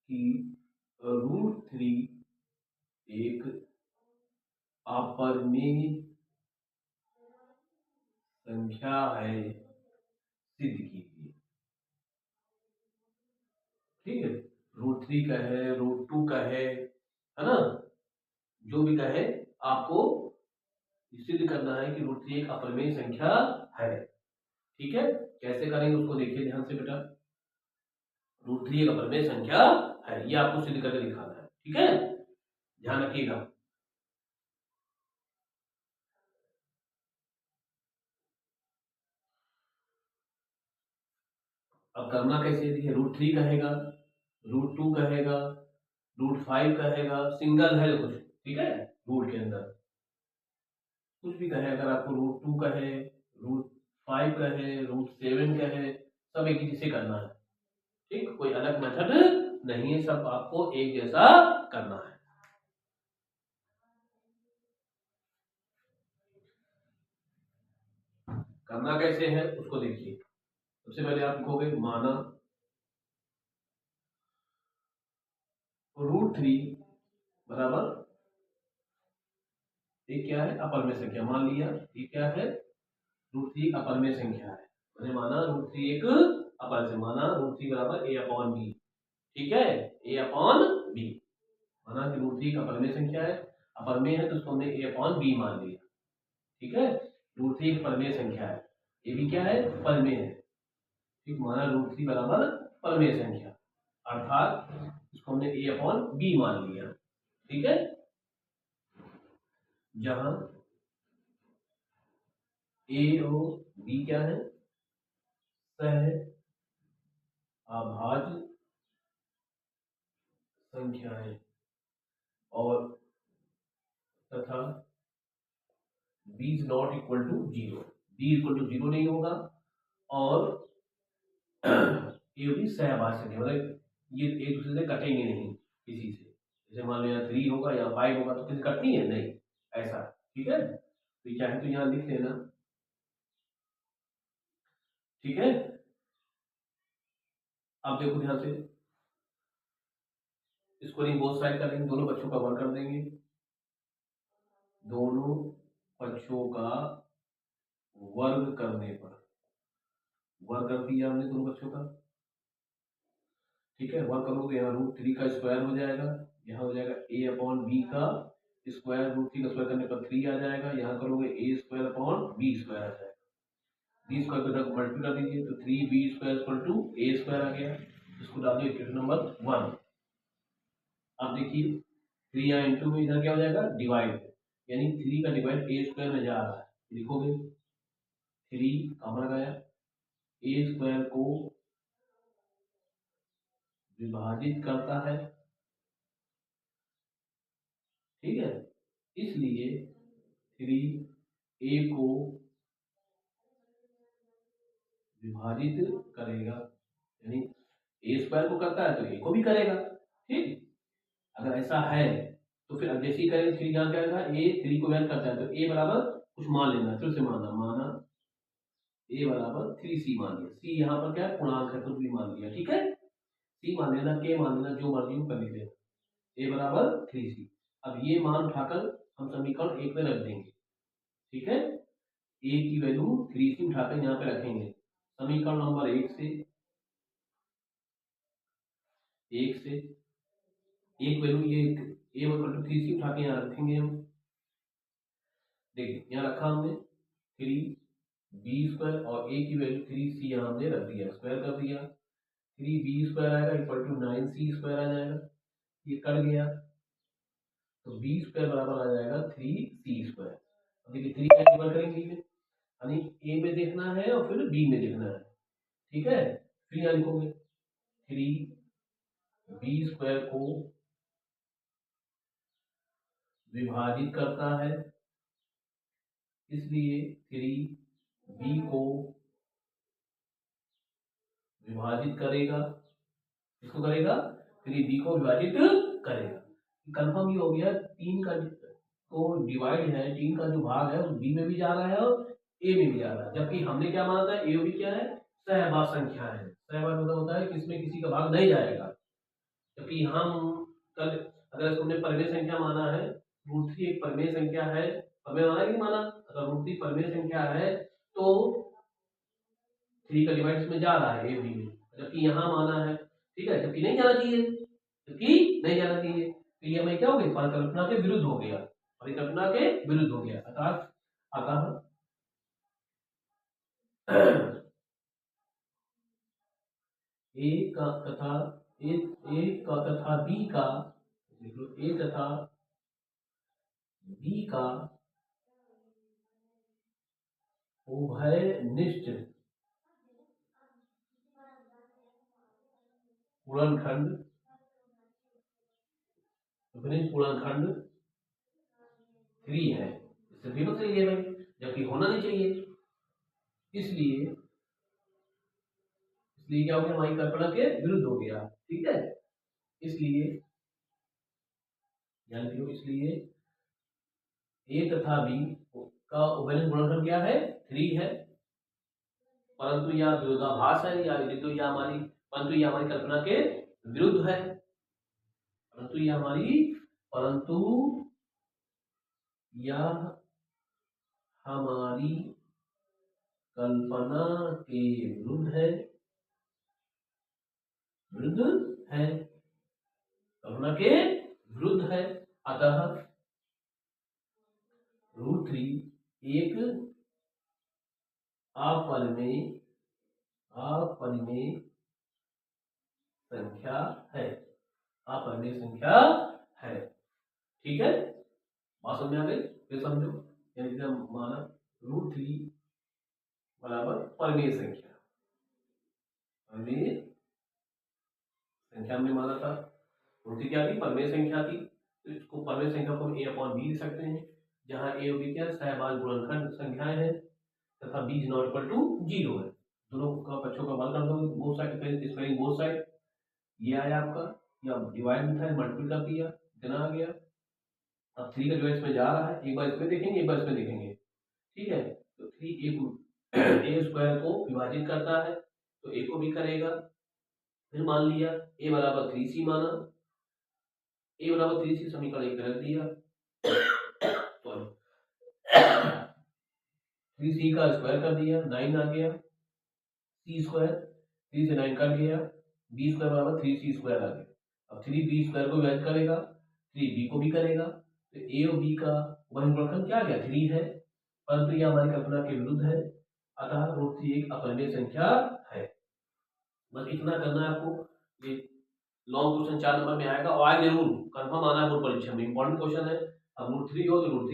कि √3 एक अपरिमेय संख्या है सिद्ध कीजिए। ठीक है, √3 का है, √2 का है ना, जो भी का है आपको सिद्ध करना है कि √3 एक अपरिमेय संख्या है। ठीक है, कैसे करेंगे उसको देखिए ध्यान से बेटा। √3 एक अपरिमेय संख्या है, ये आपको सिद्ध करके दिखाना है। ठीक है, ध्यान रखिएगा। अब करना कैसे, देखिए √3 कहेगा, √2 कहेगा, √5 कहेगा, सिंगल है कुछ, ठीक है, रूट के अंदर कुछ भी कहे, अगर आपको √2 कहे, √5 कहे, √7 कहे, सब एक ही से करना है। ठीक, कोई अलग मेथड नहीं है, सब आपको एक जैसा करना है। करना कैसे है उसको देखिए। सबसे पहले आप लिखोगे माना √3 बराबर ये क्या है, अपरिमेय संख्या मान लिया। ये क्या है, √3 अपरिमेय संख्या है, मैंने माना √3 एक अपरिमेय से, माना √3 बराबर a/b। ठीक है, a/b माना कि √3 अपरिमेय संख्या है, अपरिमेय है तो उसको हमने a/b मान लिया। ठीक है, √3 एक परिमेय संख्या है, ये भी क्या है, परिमेय है। ठीक, माना √3 बराबर परिमेय संख्या, अर्थात इसको हमने a/b मान लिया। ठीक है, जहां a और b क्या है, सह अभाज्य संख्याएं और तथा b is not equal to 0, b equal to 0 नहीं होगा, और ये भी सहभाज्य संख्या, मतलब ये एक दूसरे से कटेंगे नहीं किसी से। जैसे मान लो यहाँ 3 होगा या 5 होगा तो किसी कटनी है नहीं, ऐसा। ठीक है, तो चाहे तो यहाँ लिख लेना। ठीक है, अब देखो ध्यान से, स्कोरिंग बोथ साइड कर देंगे, दोनों बच्चों का वर्क कर देंगे, दोनों बच्चों का वर्ग करने पर, वर्ग कर दिया हमने दोनों बच्चों का। ठीक है, वर्ग करोगे यहाँ √3 का स्क्वायर हो जाएगा, यहाँ हो जाएगा a/b का स्क्वायर, √3 का स्क्वायर करने पर 3 आ जाएगा, यहाँ करोगे a²/b² आ जाएगा, b स्क्वायर के साथ मल्टीप्लाई कर दीजिए तो 3b² a² आ गया, इसको डाल दिए इक्वेशन नंबर 1। अब देखिए 3 या इंटू में इधर क्या हो जाएगा, डिवाइड, यानी 3 का डिवाइड a² में जा रहा है, लिखोगे 3 कॉमन गया, a² को विभाजित करता है। ठीक है, इसलिए 3a को विभाजित करेगा, यानी a² को करता है तो a को भी करेगा। ठीक, अगर ऐसा है तो फिर अब जैसे ही करें 3 यहाँ क्या आएगा, a 3 को वैल्यू करता है तो a बराबर कुछ मान लेना, फिर से माना, माना a बराबर 3c मान लिया, c यहाँ पर क्या है, पूर्णांक है, कुछ भी मान लिया। ठीक है, c मान लेना, k मान लेना, जो मर्जी हो कर लिख लेना, a बराबर 3c। अब ये मान उठाकर हम समीकरण 1 में रख देंगे। ठीक है, a की वैल्यू 3c उठाकर यहाँ पे रखेंगे, समीकरण नंबर 1 से एक वैल्यू ये a=3c उठा के यहाँ रखेंगे हम। देखिए यहाँ रखा हमने 3b² और a की वैल्यू 3c यहाँ हमने रख दिया, स्क्वायर कर दिया, 3b² आएगा इक्वल टू 9c² आ जाएगा, ये कट गया तो b² बराबर आ जाएगा 3c²। अब देखिए 3 का डिवाइड करेंगे, यानी a में देखना है और फिर b में देखना है। ठीक है, फिर यहाँ लिखोगे 3b² को विभाजित करता है, इसलिए 3b को विभाजित करेगा, इसको करेगा 3b को विभाजित करेगा। कंफर्म ये हो गया, 3 का तो डिवाइड है, 3 का जो भाग है वो b में भी जा रहा है और a में भी जा रहा है, जबकि हमने क्या माना था, a भी क्या है, सहभाज्य संख्या है। सहभाज्य मतलब होता है कि इसमें किसी का भाग नहीं जाएगा। जबकि हम कल अगर तुमने परिमेय संख्या माना है, √3 एक परिमेय संख्या है, परिमेय माना कि नहीं माना, अगर √3 परिमेय संख्या है तो 3 का डिवाइड इसमें जा रहा है ए बी में, जबकि यहाँ माना है, ठीक है, जबकि नहीं जाना चाहिए, जबकि नहीं जाना चाहिए, तो ये हमें क्या हो गया, परिकल्पना के विरुद्ध हो गया, परिकल्पना के विरुद्ध हो गया। अतः ए का तथा बी का, देख लो, ए तथा बी का उभयनिष्ठ गुणनखंड, गुणनखंड 3 है, इससे भी मत सही है भाई, जबकि होना नहीं चाहिए, इसलिए क्या हो गया, हमारी कल्पना के विरुद्ध हो गया, ठीक है, इसलिए ध्यान दियो, इसलिए ए तथा बी का उभयनिष्ठ गुणनखंड क्या है, 3 है, परंतु यह विरोधाभास है, या तो यह हमारी, परंतु यह हमारी कल्पना के विरुद्ध है, परंतु यह हमारी कल्पना के विरुद्ध है, कल्पना के विरुद्ध है। अतः √3 एक अपरिमेय संख्या है, अपरिमेय संख्या है, ठीक है, बात समझ आ गई, फिर समझो, यानी कि हम माना √3 बराबर परिमेय संख्या, हमने माना था, √3 क्या थी, परिमेय संख्या थी, तो इसको परिमेय संख्या को a/b लिख सकते हैं, जहां a और b क्या सहभाज्य गुणनखंड संख्याएं हैं तथा b ≠ 0 है, दोनों का पक्षों का मान कर दो, both side squaring both side, ये आया आपका, या डिवाइड में था मल्टीपल कर दिया, इतना आ गया, अब 3 का डिवाइड में जा रहा है, एक बार इसमें देखेंगे, एक बार इसमें देखेंगे, ठीक है, तो 3 a स्क्वायर को विभाजित करता है, तो a को भी करेगा, फिर मान लिया a बराबर 3c माना, a बराबर 3c समीकरण एक रख दिया, 3c का स्क्वायर कर दिया, 9 आ गया, c स्क्वायर 3 से 9 कट गया, b स्क्वायर बराबर 3c स्क्वायर आ गया, अब 3b स्क्वायर को विभाजित करेगा, 3b को भी करेगा, तो a और b का वही गुणनखंड क्या आ गया, 3 है, परंतु यह हमारी कल्पना के विरुद्ध है, अतः √3 एक अपरिमेय संख्या है। बस इतना करना है आपको, ये लॉन्ग क्वेश्चन 4 नंबर में आएगा, और आए जरूर, कंफर्म आना है बोर्ड परीक्षा में, इंपॉर्टेंट क्वेश्चन है, अब √3 हो तो √3